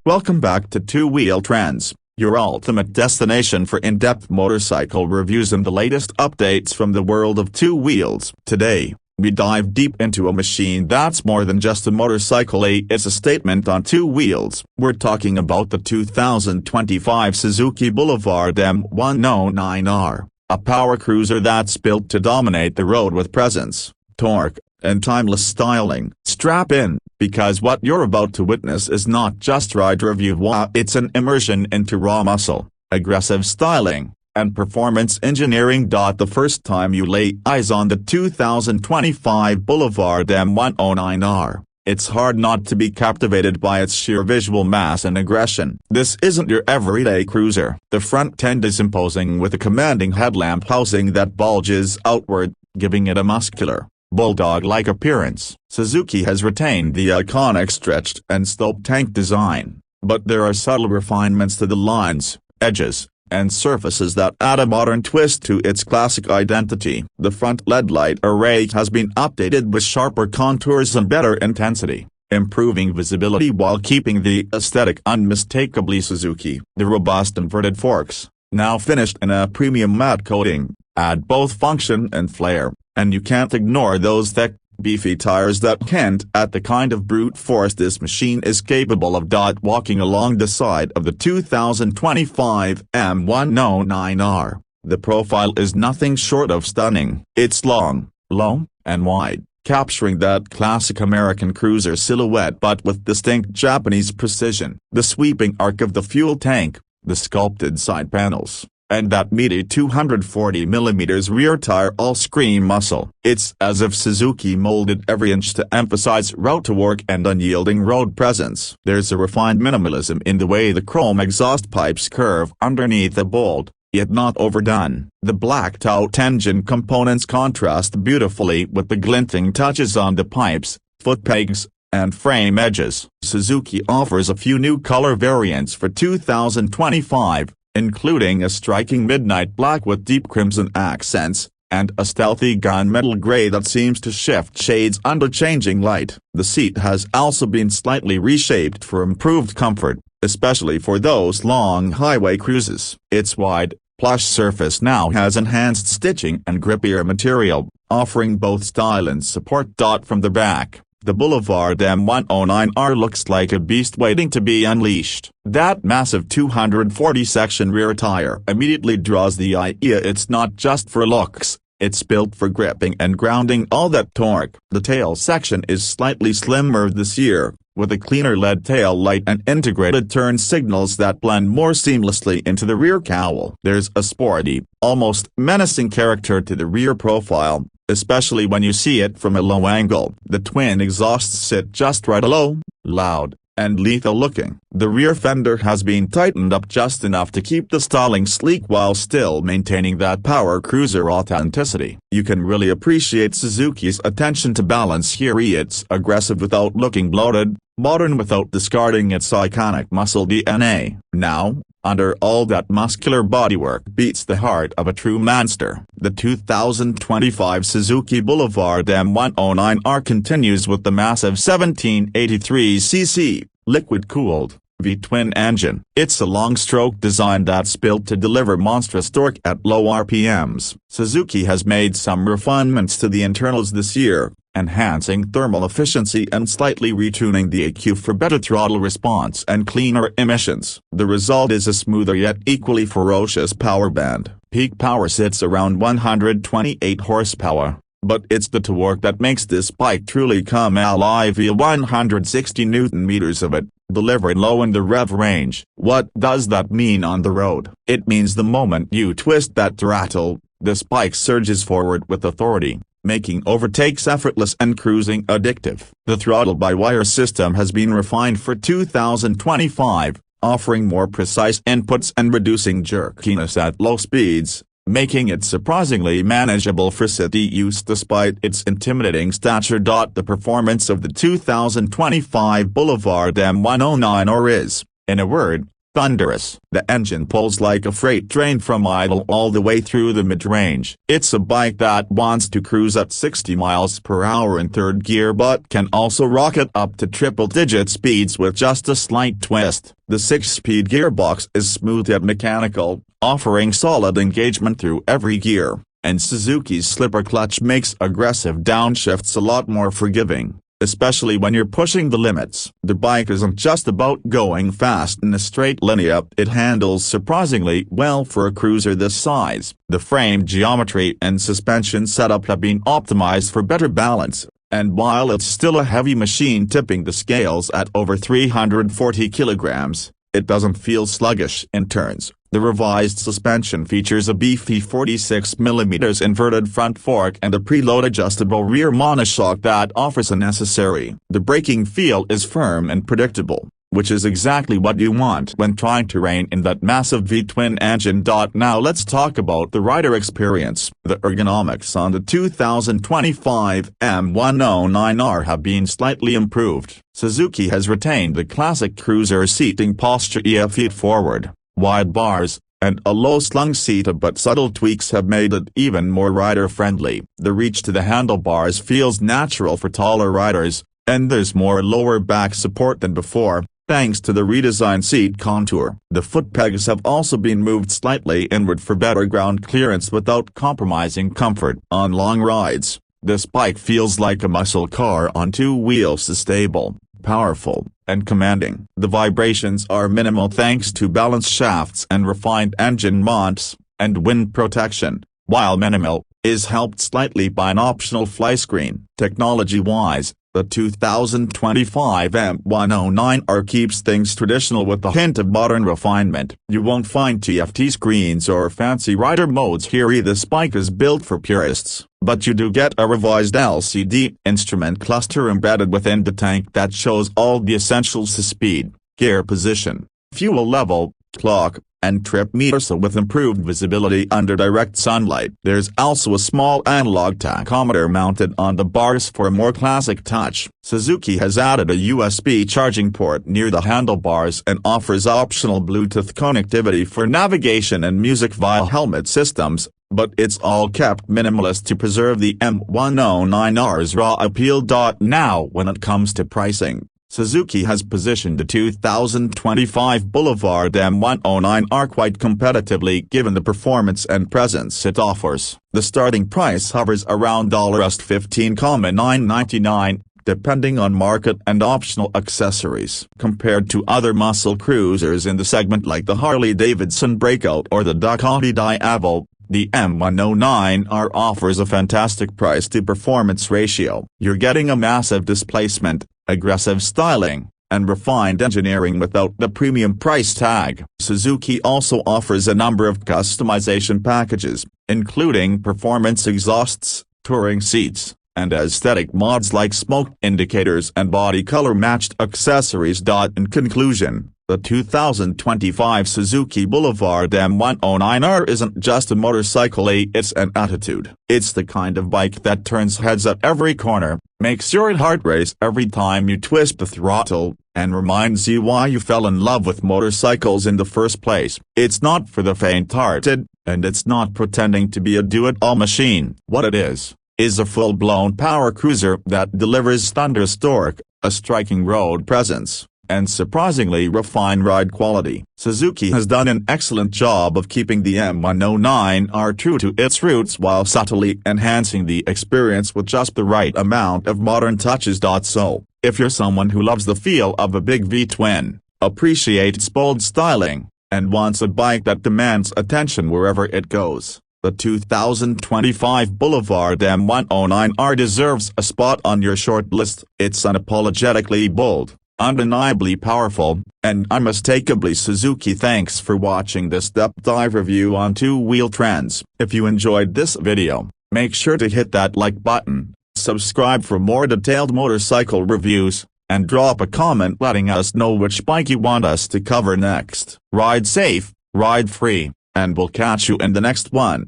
Welcome back to Two Wheel Trends, your ultimate destination for in-depth motorcycle reviews and the latest updates from the world of two wheels. Today, we dive deep into a machine that's more than just a motorcycle, it's a statement on two wheels. We're talking about the 2025 Suzuki Boulevard M109R, a power cruiser that's built to dominate the road with presence, torque, and timeless styling. Strap in, because what you're about to witness is not just ride review, it's an immersion into raw muscle, aggressive styling, and performance engineering. The first time you lay eyes on the 2025 Boulevard M109R, it's hard not to be captivated by its sheer visual mass and aggression. This isn't your everyday cruiser. The front end is imposing with a commanding headlamp housing that bulges outward, giving it a muscular, bulldog-like appearance. Suzuki has retained the iconic stretched and sloped tank design, but there are subtle refinements to the lines, edges, and surfaces that add a modern twist to its classic identity. The front LED light array has been updated with sharper contours and better intensity, improving visibility while keeping the aesthetic unmistakably Suzuki. The robust inverted forks, now finished in a premium matte coating, add both function and flair, and you can't ignore those thick, beefy tires that hint at the kind of brute force this machine is capable of. Walking along the side of the 2025 M109R, the profile is nothing short of stunning. It's long, low, and wide, capturing that classic American cruiser silhouette but with distinct Japanese precision. The sweeping arc of the fuel tank, the sculpted side panels, and that meaty 240mm rear tire all scream muscle. It's as if Suzuki molded every inch to emphasize road-to-work and unyielding road presence. There's a refined minimalism in the way the chrome exhaust pipes curve underneath the bold, yet not overdone. The blacked-out engine components contrast beautifully with the glinting touches on the pipes, foot pegs, and frame edges. Suzuki offers a few new color variants for 2025. Including a striking midnight black with deep crimson accents, and a stealthy gunmetal gray that seems to shift shades under changing light. The seat has also been slightly reshaped for improved comfort, especially for those long highway cruises. Its wide, plush surface now has enhanced stitching and grippier material, offering both style and support. From the back, the Boulevard M109R looks like a beast waiting to be unleashed. That massive 240-section rear tire immediately draws the eye. It's not just for looks, it's built for gripping and grounding all that torque. The tail section is slightly slimmer this year, with a cleaner LED tail light and integrated turn signals that blend more seamlessly into the rear cowl. There's a sporty, almost menacing character to the rear profile, especially when you see it from a low angle. The twin exhausts sit just right, low, loud, and lethal looking. The rear fender has been tightened up just enough to keep the styling sleek while still maintaining that power cruiser authenticity. You can really appreciate Suzuki's attention to balance here. It's aggressive without looking bloated, modern without discarding its iconic muscle DNA. Now, under all that muscular bodywork beats the heart of a true monster. The 2025 Suzuki Boulevard M109R continues with the massive 1783cc, liquid-cooled, V-twin engine. It's a long-stroke design that's built to deliver monstrous torque at low RPMs. Suzuki has made some refinements to the internals this year, enhancing thermal efficiency and slightly retuning the EQ for better throttle response and cleaner emissions. The result is a smoother yet equally ferocious power band. Peak power sits around 128 horsepower, but it's the torque that makes this bike truly come alive via 160 Nm of it, delivered low in the rev range. What does that mean on the road? It means the moment you twist that throttle, this bike surges forward with authority, making overtakes effortless and cruising addictive. The throttle-by-wire system has been refined for 2025, offering more precise inputs and reducing jerkiness at low speeds, making it surprisingly manageable for city use despite its intimidating stature. The performance of the 2025 Boulevard M109R is, in a word, Thunderous. The engine pulls like a freight train from idle all the way through the mid-range. It's a bike that wants to cruise at 60 miles per hour in third gear but can also rocket up to triple-digit speeds with just a slight twist. The 6-speed gearbox is smooth yet mechanical, offering solid engagement through every gear, and Suzuki's slipper clutch makes aggressive downshifts a lot more forgiving, especially when you're pushing the limits. The bike isn't just about going fast in a straight line, it handles surprisingly well for a cruiser this size. The frame geometry and suspension setup have been optimized for better balance, and while it's still a heavy machine tipping the scales at over 340 kilograms, it doesn't feel sluggish in turns. The revised suspension features a beefy 46mm inverted front fork and a preload adjustable rear monoshock that offers a necessary. The braking feel is firm and predictable, which is exactly what you want when trying to rein in that massive V-twin engine. Now let's talk about the rider experience. The ergonomics on the 2025 M109R have been slightly improved. Suzuki has retained the classic cruiser seating posture, feet forward, wide bars, and a low-slung seat, but subtle tweaks have made it even more rider-friendly. The reach to the handlebars feels natural for taller riders, and there's more lower back support than before, thanks to the redesigned seat contour. The foot pegs have also been moved slightly inward for better ground clearance without compromising comfort. On long rides, this bike feels like a muscle car on two wheels, stable, powerful, and commanding. The vibrations are minimal thanks to balanced shafts and refined engine mounts, and wind protection, while minimal is helped slightly by an optional fly screen. Technology-wise, the 2025 M109R keeps things traditional with a hint of modern refinement. You won't find TFT screens or fancy rider modes here. This bike is built for purists, but you do get a revised LCD instrument cluster embedded within the tank that shows all the essentials: speed, gear position, fuel level, clock, and trip meter, so with improved visibility under direct sunlight. There's also a small analog tachometer mounted on the bars for a more classic touch. Suzuki has added a USB charging port near the handlebars and offers optional Bluetooth connectivity for navigation and music via helmet systems, but it's all kept minimalist to preserve the M109R's raw appeal. Now when it comes to pricing, Suzuki has positioned the 2025 Boulevard M109R quite competitively given the performance and presence it offers. The starting price hovers around $15,999, depending on market and optional accessories. Compared to other muscle cruisers in the segment like the Harley-Davidson Breakout or the Ducati Diavel, the M109R offers a fantastic price-to-performance ratio. You're getting a massive displacement, aggressive styling, and refined engineering without the premium price tag. Suzuki also offers a number of customization packages, including performance exhausts, touring seats, and aesthetic mods like smoke indicators and body color-matched accessories. In conclusion, the 2025 Suzuki Boulevard M109R isn't just a motorcycle, it's an attitude. It's the kind of bike that turns heads at every corner, makes your heart race every time you twist the throttle, and reminds you why you fell in love with motorcycles in the first place. It's not for the faint-hearted, and it's not pretending to be a do-it-all machine. What it is a full-blown power cruiser that delivers thunderous torque, a striking road presence, and surprisingly refined ride quality. Suzuki has done an excellent job of keeping the M109R true to its roots while subtly enhancing the experience with just the right amount of modern touches. So, if you're someone who loves the feel of a big V-twin, appreciates bold styling, and wants a bike that demands attention wherever it goes, the 2025 Boulevard M109R deserves a spot on your short list. It's unapologetically bold, undeniably powerful, and unmistakably Suzuki. Thanks for watching this depth dive review on two-wheel trends. If you enjoyed this video, make sure to hit that like button, subscribe for more detailed motorcycle reviews, and drop a comment letting us know which bike you want us to cover next. Ride safe, ride free, and we'll catch you in the next one.